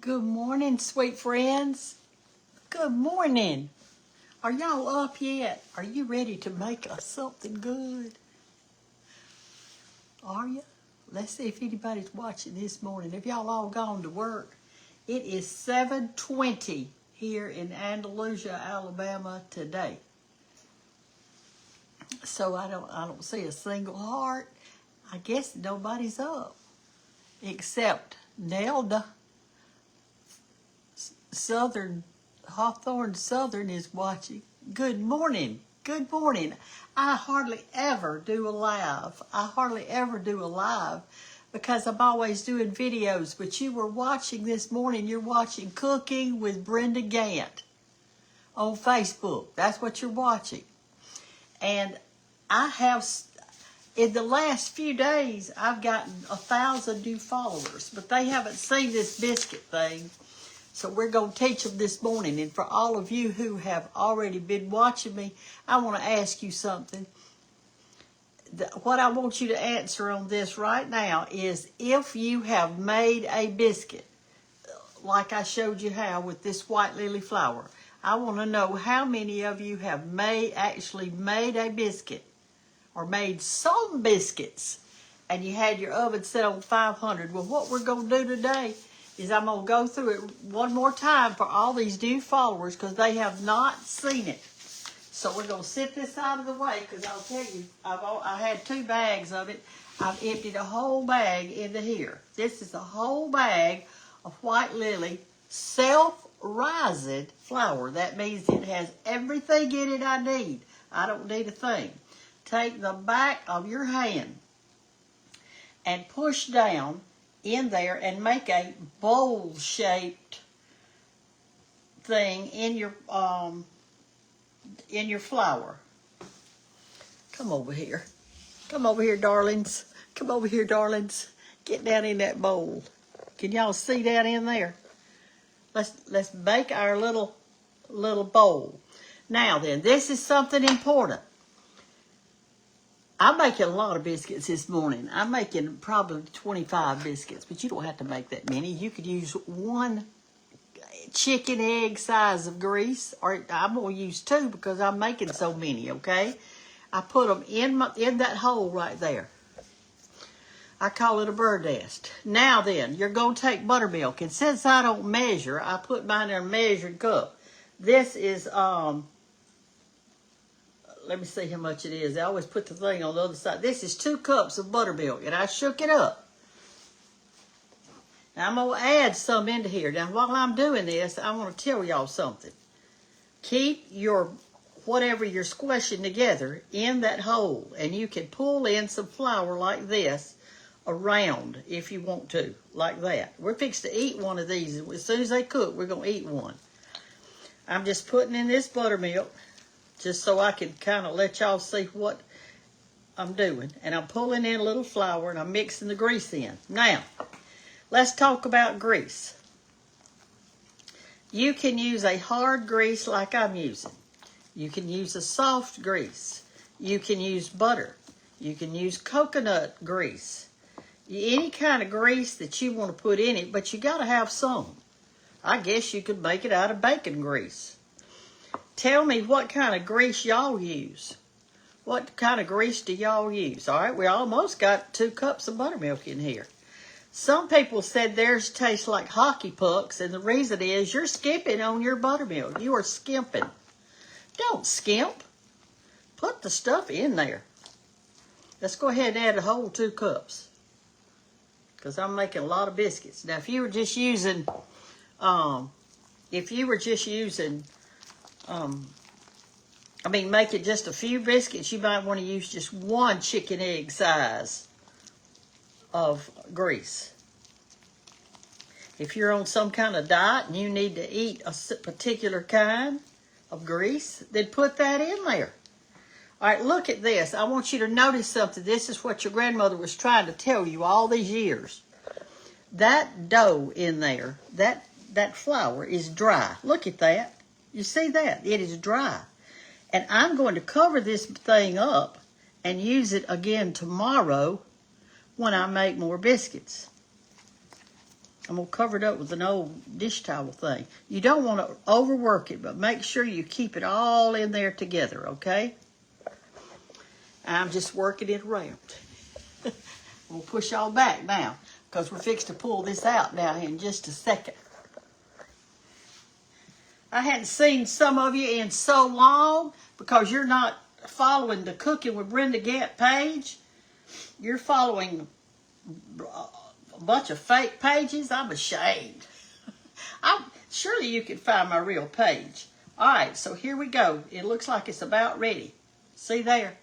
Good morning, sweet friends. Good morning. Are y'all up yet? Are you ready to make us something good? Are you? Let's see if anybody's watching this morning. Have y'all all gone to work? It is 7:20 here in Andalusia, Alabama today. So I don't see a single heart. I guess nobody's up except Nelda. Hawthorne Southern is watching. Good morning. Good morning. I hardly ever do a live. Because I'm always doing videos. But you were watching this morning. You're watching Cooking with Brenda Gantt on Facebook. That's what you're watching. And I have, in the last few days, I've gotten 1,000 new followers. But they haven't seen this biscuit thing. So we're going to teach them this morning. And for all of you who have already been watching me, I want to ask you something. What I want you to answer on this right now is if you have made a biscuit, like I showed you how with this white lily flour, I want to know how many of you have actually made a biscuit or made some biscuits and you had your oven set on 500. Well, what we're going to do today is I'm going to go through it one more time for all these new followers because they have not seen it. So we're going to sit this out of the way because I'll tell you, I had 2 bags of it. I've emptied a whole bag into here. This is a whole bag of white lily self-rising flour. That means it has everything in it I need. I don't need a thing. Take the back of your hand and push down in there and make a bowl-shaped thing in your flour. Come over here. Come over here, darlings. Come over here, darlings. Get down in that bowl. Can y'all see down in there? Let's bake our little bowl. Now then, this is something important. I'm making a lot of biscuits this morning. I'm making probably 25 biscuits, but you don't have to make that many. You could use 1 chicken egg size of grease, or I'm going to use 2 because I'm making so many, okay? I put them in that hole right there. I call it a bird nest. Now then, you're going to take buttermilk, and since I don't measure, I put mine in a measured cup. This is, let me see how much it is. I always put the thing on the other side. This is 2 cups of buttermilk, and I shook it up. Now, I'm going to add some into here. Now, while I'm doing this, I want to tell y'all something. Keep your, whatever you're squishing together in that hole, and you can pull in some flour like this around if you want to, like that. We're fixing to eat one of these. As soon as they cook, we're going to eat one. I'm just putting in this buttermilk, just so I can kind of let y'all see what I'm doing. And I'm pulling in a little flour and I'm mixing the grease in. Now, let's talk about grease. You can use a hard grease like I'm using. You can use a soft grease. You can use butter. You can use coconut grease. Any kind of grease that you want to put in it, but you got to have some. I guess you could make it out of bacon grease. Tell me what kind of grease y'all use. What kind of grease do y'all use? All right, we almost got 2 cups of buttermilk in here. Some people said theirs tastes like hockey pucks, and the reason is you're skimping on your buttermilk. You are skimping. Don't skimp. Put the stuff in there. Let's go ahead and add a whole 2 cups because I'm making a lot of biscuits. Now, if you were just using, making just a few biscuits, you might want to use just 1 chicken egg size of grease. If you're on some kind of diet and you need to eat a particular kind of grease, then put that in there. All right, look at this. I want you to notice something. This is what your grandmother was trying to tell you all these years. That dough in there, that flour is dry. Look at that. You see that? It is dry. And I'm going to cover this thing up and use it again tomorrow when I make more biscuits. I'm going to cover it up with an old dish towel thing. You don't want to overwork it, but make sure you keep it all in there together, okay? I'm just working it around. We'll push y'all back now because we're fixed to pull this out now in just a second. I hadn't seen some of you in so long because you're not following the Cooking with Brenda Gantt page. You're following a bunch of fake pages. I'm ashamed. Surely you can find my real page. All right, so here we go. It looks like it's about ready. See there?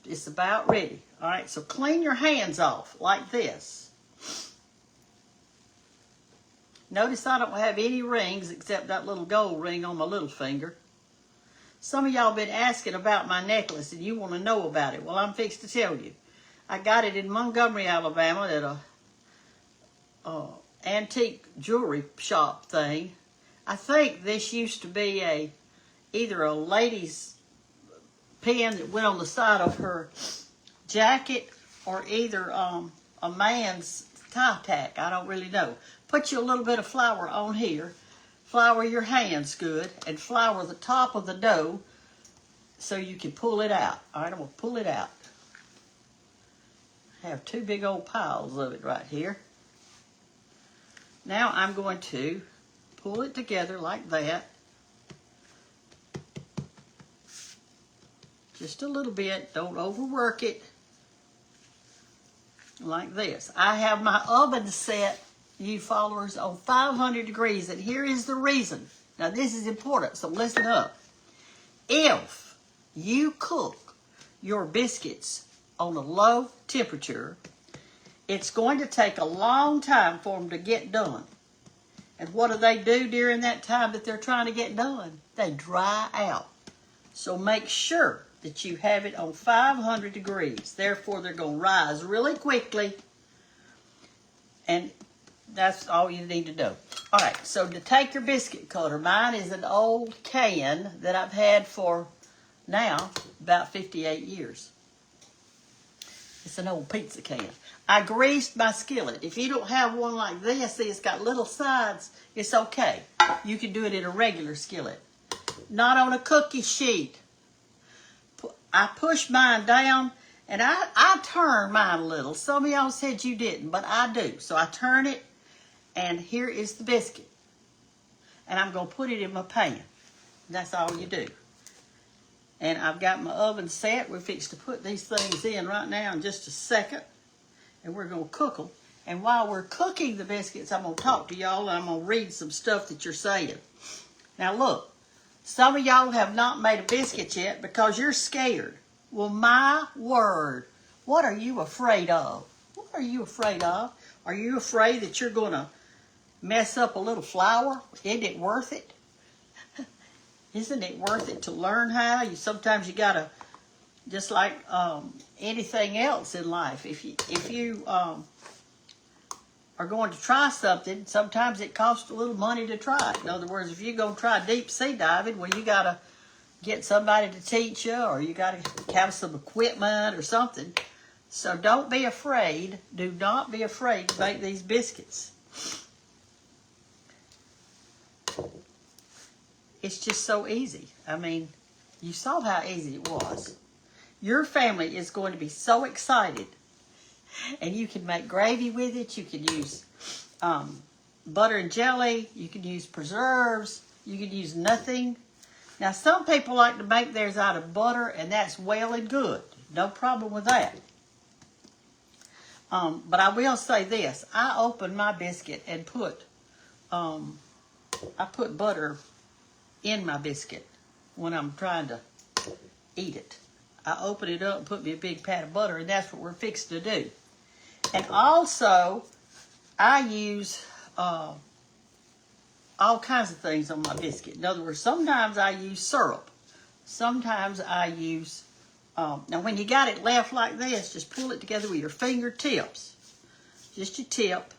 It's about ready. All right, so clean your hands off like this. Notice I don't have any rings except that little gold ring on my little finger. Some of y'all been asking about my necklace and you want to know about it. Well, I'm fixed to tell you. I got it in Montgomery, Alabama at a antique jewelry shop thing. I think this used to be either a lady's pin that went on the side of her jacket or either a man's tie tack. I don't really know. Put you a little bit of flour on here. Flour your hands good and flour the top of the dough so you can pull it out. All right, I'm going to pull it out. I have two big old piles of it right here. Now I'm going to pull it together like that. Just a little bit. Don't overwork it. Like this. I have my oven set, you followers, on 500 degrees. And here is the reason. Now this is important, so listen up. If you cook your biscuits on a low temperature, it's going to take a long time for them to get done. And what do they do during that time that they're trying to get done? They dry out. So make sure that you have it on 500 degrees. Therefore, they're going to rise really quickly. And that's all you need to do. All right, so to take your biscuit cutter, mine is an old can that I've had for now about 58 years. It's an old pizza can. I greased my skillet. If you don't have one like this, see it's got little sides, it's okay. You can do it in a regular skillet. Not on a cookie sheet. I push mine down and I turn mine a little. Some of y'all said you didn't, but I do. So I turn it and here is the biscuit. And I'm going to put it in my pan. That's all you do. And I've got my oven set. We're fixed to put these things in right now in just a second. And we're going to cook them. And while we're cooking the biscuits, I'm going to talk to y'all and I'm going to read some stuff that you're saying. Now look, some of y'all have not made a biscuit yet because you're scared. Well, my word, what are you afraid of? What are you afraid of? Are you afraid that you're going to mess up a little flour? Isn't it worth it? Isn't it worth it to learn how? Sometimes you got to, just like anything else in life, if you are going to try something, sometimes it costs a little money to try it. In other words, if you're going to try deep sea diving, well, you got to get somebody to teach you, or you got to have some equipment or something. So don't be afraid. Do not be afraid to make these biscuits. It's just so easy. I mean, you saw how easy it was. Your family is going to be so excited. And you can make gravy with it. You can use butter and jelly. You can use preserves. You can use nothing. Now, some people like to make theirs out of butter, and that's well and good. No problem with that. But I will say this. I opened my biscuit and put butter in my biscuit when I'm trying to eat it. I open it up and put me a big pat of butter, and that's what we're fixed to do. And also, I use all kinds of things on my biscuit. In other words, sometimes I use syrup. Sometimes I use, now when you got it left like this, just pull it together with your fingertips. Just your tip.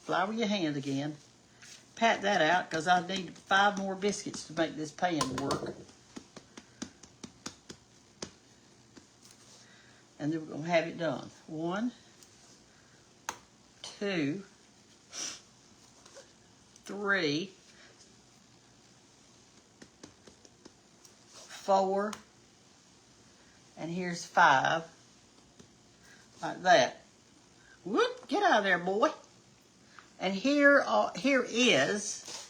Flour your hand again. Pat that out because I need 5 more biscuits to make this pan work. And then we're going to have it done. 1, 2, 3, 4, and here's 5, like that. Whoop, get out of there, boy. And here is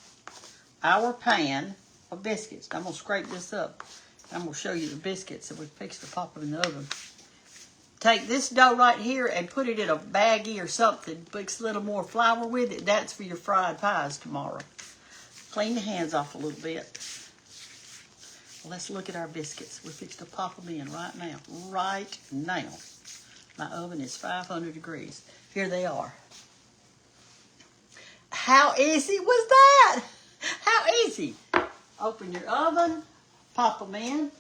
our pan of biscuits. I'm going to scrape this up. I'm going to show you the biscuits that we fixed to pop them in the oven. Take this dough right here and put it in a baggie or something. Mix a little more flour with it. That's for your fried pies tomorrow. Clean the hands off a little bit. Well, let's look at our biscuits. We're fixing to pop them in right now. Right now. My oven is 500 degrees. Here they are. How easy was that? How easy. Open your oven. Pop them in.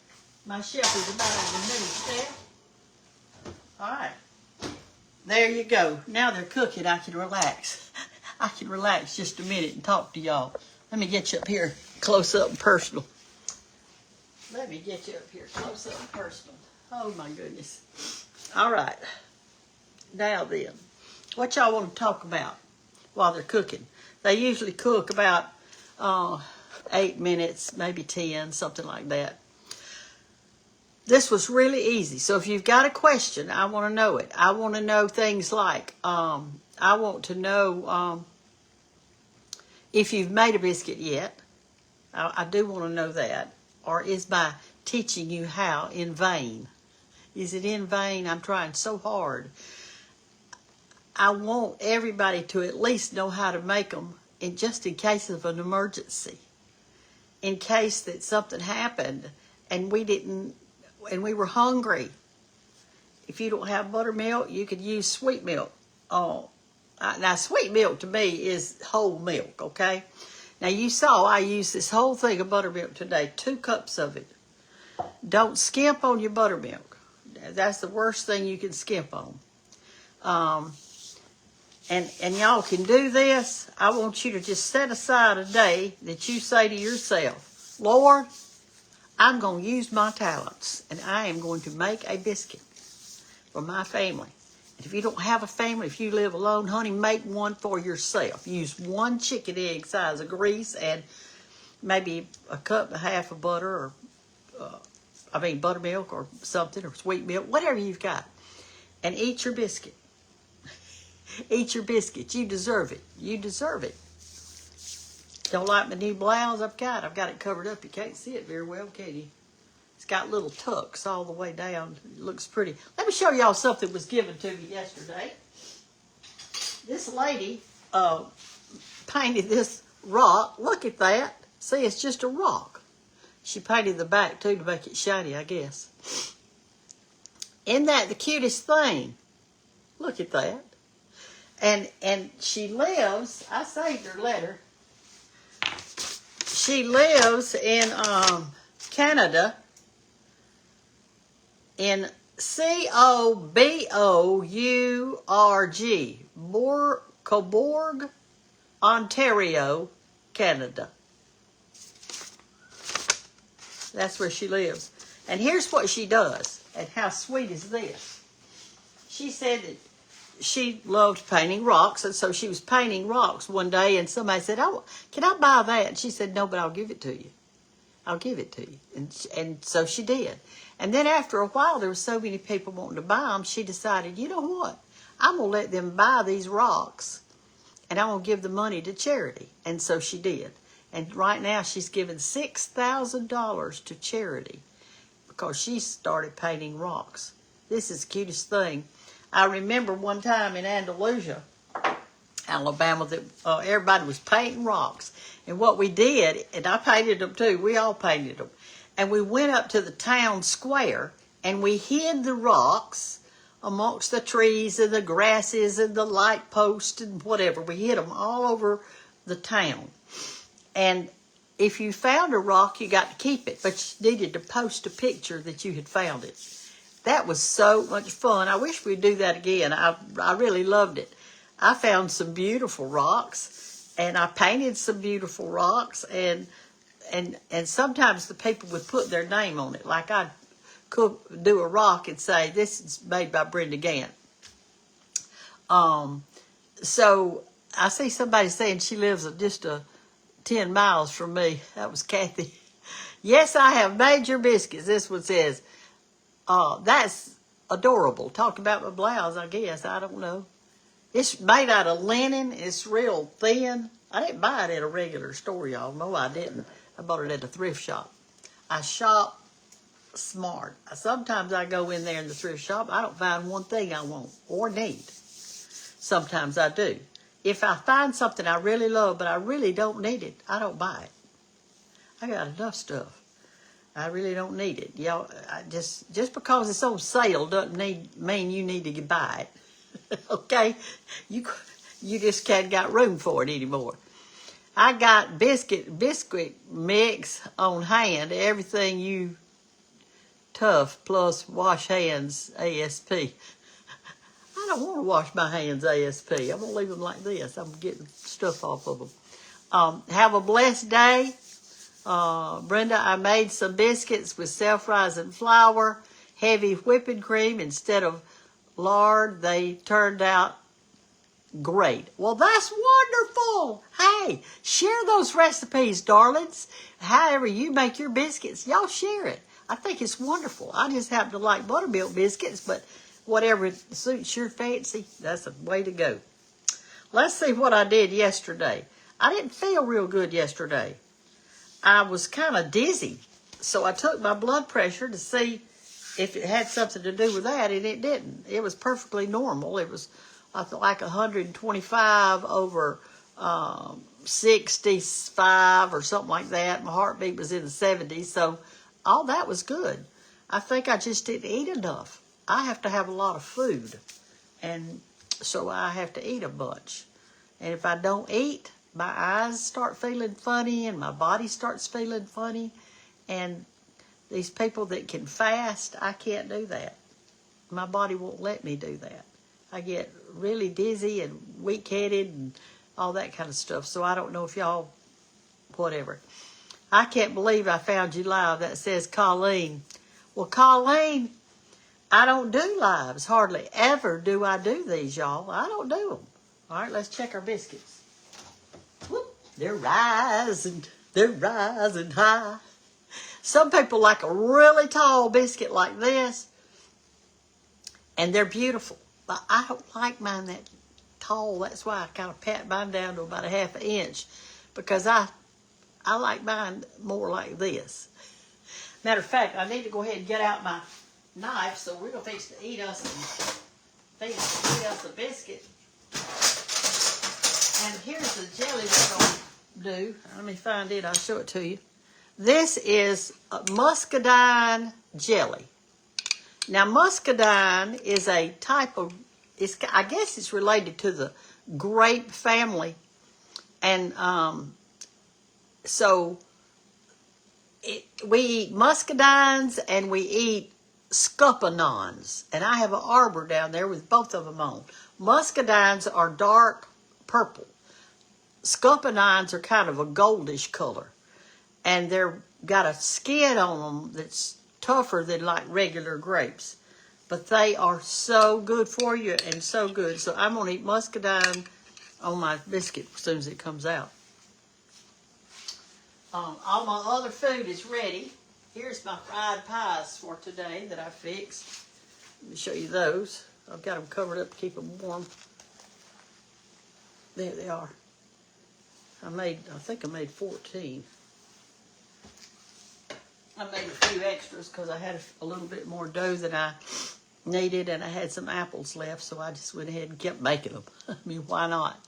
My shelf is about on the middle step. All right. There you go. Now they're cooking. I can relax. I can relax just a minute and talk to y'all. Let me get you up here close up and personal. Let me get you up here close up and personal. Oh, my goodness. All right. Now then, what y'all want to talk about while they're cooking? They usually cook about 8 minutes, maybe 10, something like that. This was really easy. So if you've got a question, I want to know it. I want to know things like, I want to know if you've made a biscuit yet. I do want to know that. Or is my teaching you how in vain? Is it in vain? I'm trying so hard. I want everybody to at least know how to make them just in case of an emergency. In case that something happened and we were hungry. If you don't have buttermilk, you could use sweet milk. Now, sweet milk to me is whole milk, okay? Now, you saw I used this whole thing of buttermilk today, 2 cups of it. Don't skimp on your buttermilk. That's the worst thing you can skimp on. And y'all can do this. I want you to just set aside a day that you say to yourself, Lord, I'm going to use my talents, and I am going to make a biscuit for my family. And if you don't have a family, if you live alone, honey, make one for yourself. Use 1 chicken egg size of grease and maybe a cup and a half of butter or, buttermilk or something, or sweet milk, whatever you've got. And eat your biscuit. Eat your biscuit. You deserve it. You deserve it. Don't like my new blouse I've got it covered up. You can't see it very well, can you? It's got little tucks all the way down. It looks pretty. Let me show y'all something that was given to me yesterday. This lady painted this rock. Look at that. See, it's just a rock. She painted the back, too, to make it shiny, I guess. Isn't that the cutest thing? Look at that. And she lives, I saved her letter. She lives in Canada, in Cobourg, Cobourg, Ontario, Canada. That's where she lives. And here's what she does, and how sweet is this. She said that she loved painting rocks, and so she was painting rocks one day, and somebody said, "Oh, can I buy that?" And she said, "No, but I'll give it to you. I'll give it to you." And so she did. And then after a while, there were so many people wanting to buy them, she decided, you know what? I'm going to let them buy these rocks, and I'm going to give the money to charity. And so she did. And right now, she's given $6,000 to charity because she started painting rocks. This is the cutest thing. I remember one time in Andalusia, Alabama, that everybody was painting rocks. And what we did, and I painted them too, we all painted them. And we went up to the town square, and we hid the rocks amongst the trees and the grasses and the light posts and whatever. We hid them all over the town. And if you found a rock, you got to keep it, but you needed to post a picture that you had found it. That was so much fun. I wish we'd do that again. I really loved it. I found some beautiful rocks, and I painted some beautiful rocks, and sometimes the people would put their name on it. Like I'd do a rock and say, "This is made by Brenda Gantt." So I see somebody saying she lives just 10 miles from me. That was Kathy. Yes, I have made your biscuits. This one says, that's adorable. Talk about my blouse, I guess. I don't know. It's made out of linen. It's real thin. I didn't buy it at a regular store, y'all. No, I didn't. I bought it at a thrift shop. I shop smart. Sometimes I go in there in the thrift shop. I don't find one thing I want or need. Sometimes I do. If I find something I really love, but I really don't need it, I don't buy it. I got enough stuff. I really don't need it. Y'all, just because it's on sale doesn't mean you need to buy it. Okay? You just can't got room for it anymore. I got biscuit mix on hand. Everything you tough plus wash hands ASP. I don't want to wash my hands ASP. I'm going to leave them like this. I'm getting stuff off of them. Have a blessed day. Brenda, I made some biscuits with self-rising flour, heavy whipping cream instead of lard. They turned out great. Well, that's wonderful. Hey, share those recipes, darlings. However you make your biscuits, y'all share it. I think it's wonderful. I just happen to like buttermilk biscuits, but whatever suits your fancy, that's the way to go. Let's see what I did yesterday. I didn't feel real good yesterday. I was kind of dizzy, so I took my blood pressure to see if it had something to do with that, and it didn't. It was perfectly normal. It was like 125 over 65 or something like that. My heartbeat was in the 70s, so all that was good. I think I just didn't eat enough. I have to have a lot of food, and so I have to eat a bunch. And if I don't eat, my eyes start feeling funny and my body starts feeling funny. And these people that can fast, I can't do that. My body won't let me do that. I get really dizzy and weak-headed and all that kind of stuff. So I don't know if y'all, whatever. I can't believe I found you live. That says Colleen. Well, Colleen, I don't do lives. Hardly ever do I do these, y'all. I don't do them. All right, let's check our biscuits. Whoop, they're rising high. Some people like a really tall biscuit like this, and they're beautiful. But I don't like mine that tall. That's why I kind of pat mine down to about a half an inch, because I like mine more like this. Matter of fact, I need to go ahead and get out my knife, so we're going to fix to eat us a biscuit. And here's the jelly we're going to do. Let me find it. I'll show it to you. This is muscadine jelly. Now, muscadine is a type of, I guess it's related to the grape family. And so we eat muscadines and we eat scuppernons. And I have an arbor down there with both of them on. Muscadines are dark purple. Scuppernons are kind of a goldish color. And they're got a skin on them that's tougher than like regular grapes. But they are so good for you and so good. So I'm going to eat muscadine on my biscuit as soon as it comes out. All my other food is ready. Here's my fried pies for today that I fixed. Let me show you those. I've got them covered up to keep them warm. There they are. I think I made 14. I made a few extras because I had a little bit more dough than I needed, and I had some apples left, so I just went ahead and kept making them. I mean, why not?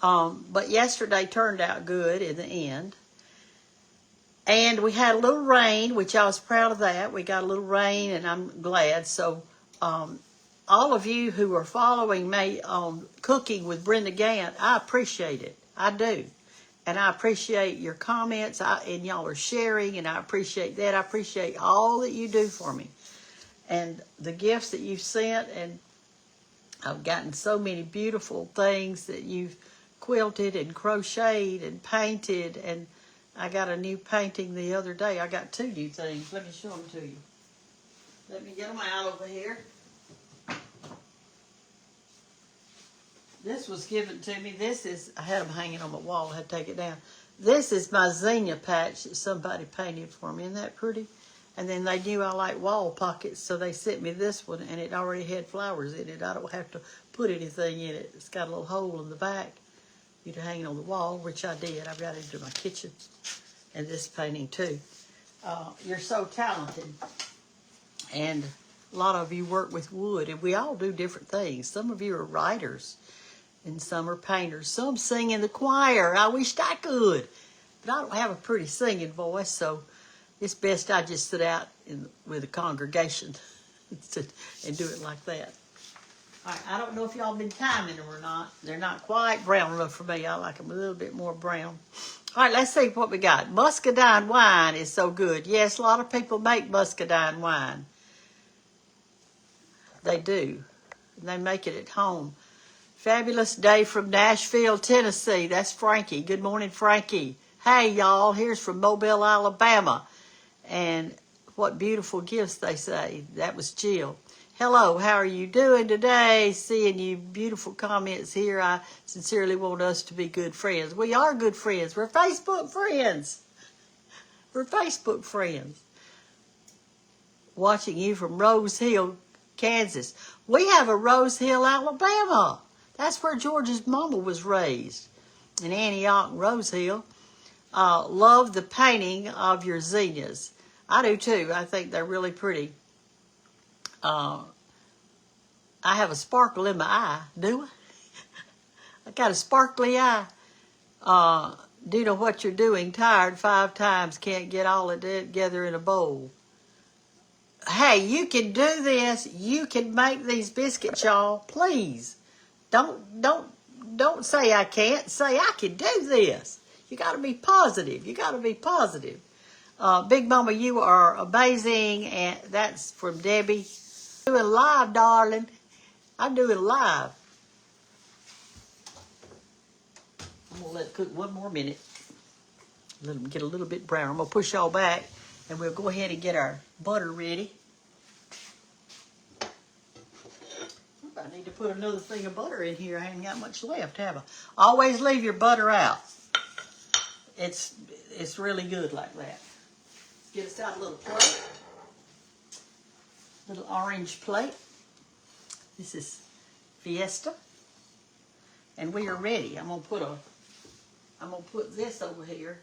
But yesterday turned out good in the end. And we had a little rain, which I was proud of that. We got a little rain, and I'm glad. So all of you who are following me on Cooking with Brenda Gantt, I appreciate it. I do. And I appreciate your comments, and y'all are sharing, and I appreciate that. I appreciate all that you do for me. And the gifts that you've sent, and I've gotten so many beautiful things that you've quilted and crocheted and painted, and I got a new painting the other day. I got 2 new things. Let me show them to you. Let me get them out over here. This was given to me. This is, I had them hanging on my wall. I had to take it down. This is my zinnia patch that somebody painted for me. Isn't that pretty? And then they knew I like wall pockets, so they sent me this one, and it already had flowers in it. I don't have to put anything in it. It's got a little hole in the back. You to hang it on the wall, which I did. I've got it into my kitchen. And this painting, too. You're so talented. And a lot of you work with wood, and we all do different things. Some of you are writers, and some are painters. Some sing in the choir. I wished I could. But I don't have a pretty singing voice, so it's best I just sit out with a congregation and do it like that. All right, I don't know if y'all been timing them or not. They're not quite brown enough for me. I like them a little bit more brown. All right, let's see what we got. Muscadine wine is so good. Yes, a lot of people make muscadine wine. They do. They make it at home. Fabulous day from Nashville, Tennessee. That's Frankie. Good morning, Frankie. Hey, y'all. Here's from Mobile, Alabama. And what beautiful gifts they say. That was Jill. Hello, how are you doing today? Seeing you beautiful comments here. I sincerely want us to be good friends. We are good friends. We're Facebook friends. We're Facebook friends. Watching you from Rose Hill, Kansas. We have a Rose Hill, Alabama. That's where George's mama was raised. In Antioch, Rose Hill. Love the painting of your zinnias. I do too. I think they're really pretty. I have a sparkle in my eye, do I? I got a sparkly eye. Do you know what you're doing? Tired 5 times, can't get all of it together in a bowl. Hey, you can do this. You can make these biscuits, y'all. Please. Don't say I can't. Say I can do this. You got to be positive. You got to be positive. Big Mama, you are amazing. And that's from Debbie. Doing live, darling. I'm doing live. I'm going to let it cook one more minute. Let them get a little bit brown. I'm going to push y'all back, and we'll go ahead and get our butter ready. I need to put another thing of butter in here. I haven't got much left, have I? Always leave your butter out. It's really good like that. Get us out a little plate. Little orange plate. This is Fiesta. And we are ready. I'm gonna put this over here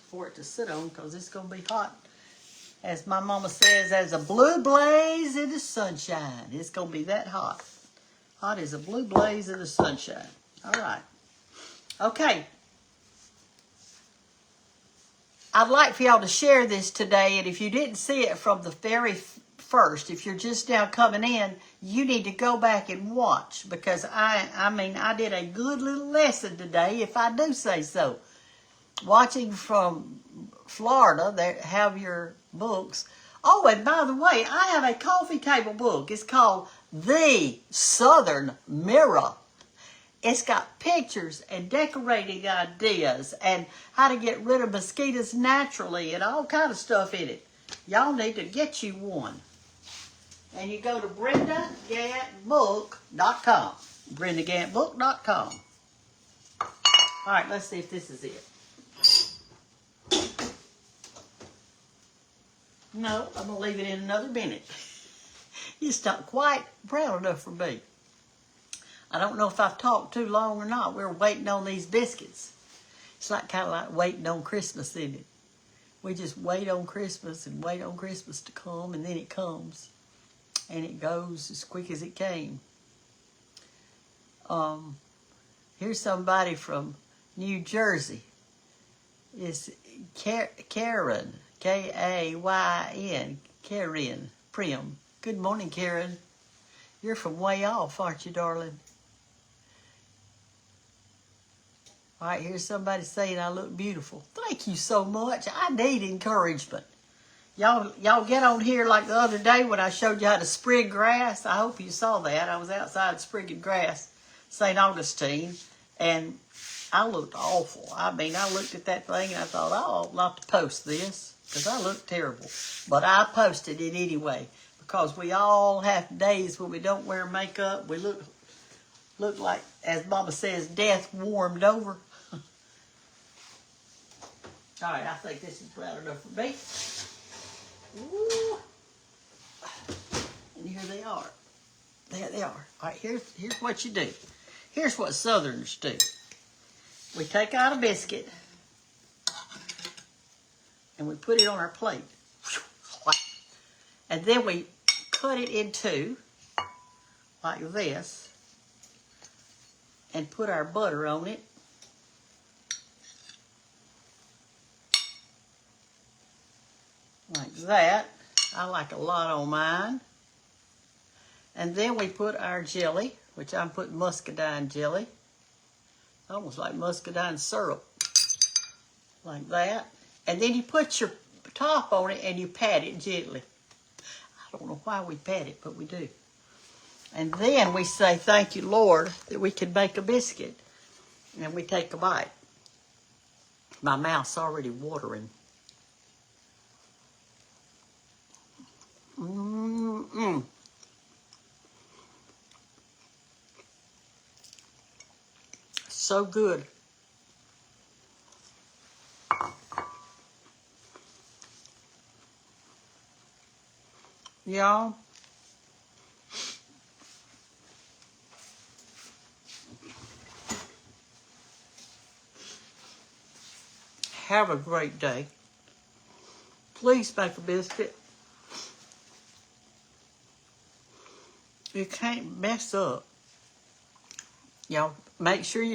for it to sit on because it's gonna be hot. As my mama says, as a blue blaze in the sunshine. It's gonna be that hot. Hot as a blue blaze in the sunshine. All right. Okay. I'd like for y'all to share this today, and if you didn't see it from the very first, if you're just now coming in, you need to go back and watch, because I did a good little lesson today, if I do say so. Watching from Florida, they have your books. Oh, and by the way, I have a coffee table book. It's called The Southern Mirror. It's got pictures and decorating ideas and how to get rid of mosquitoes naturally and all kind of stuff in it. Y'all need to get you one. And you go to BrendaGanttBook.com. BrendaGanttBook.com. All right, let's see if this is it. No, I'm going to leave it in another minute. It's not quite brown enough for me. I don't know if I've talked too long or not. We're waiting on these biscuits. It's kind of like waiting on Christmas, isn't it? We just wait on Christmas and wait on Christmas to come, and then it comes. And it goes as quick as it came. Here's somebody from New Jersey. It's Karen, K-A-Y-N, Karen Prim. Good morning, Karen. You're from way off, aren't you, darling? All right, here's somebody saying I look beautiful. Thank you so much. I need encouragement. Y'all get on here like the other day when I showed you how to sprig grass. I hope you saw that. I was outside sprigging grass, St. Augustine, and I looked awful. I looked at that thing and I thought, I ought not to post this because I look terrible. But I posted it anyway because we all have days when we don't wear makeup. We look Look like, as Mama says, death warmed over. All right, I think this is brown enough for me. Ooh. And here they are. There they are. All right, here's what you do. Here's what Southerners do. We take out a biscuit and we put it on our plate. And then we cut it in two, like this, and put our butter on it. Like that. I like a lot on mine. And then we put our jelly, which I'm putting muscadine jelly. Almost like muscadine syrup. Like that. And then you put your top on it and you pat it gently. I don't know why we pat it, but we do. And then we say, thank you, Lord, that we can make a biscuit. And we take a bite. My mouth's already watering. Mm-mm. So good. Y'all, have a great day. Please make a biscuit. You can't mess up. Y'all, make sure you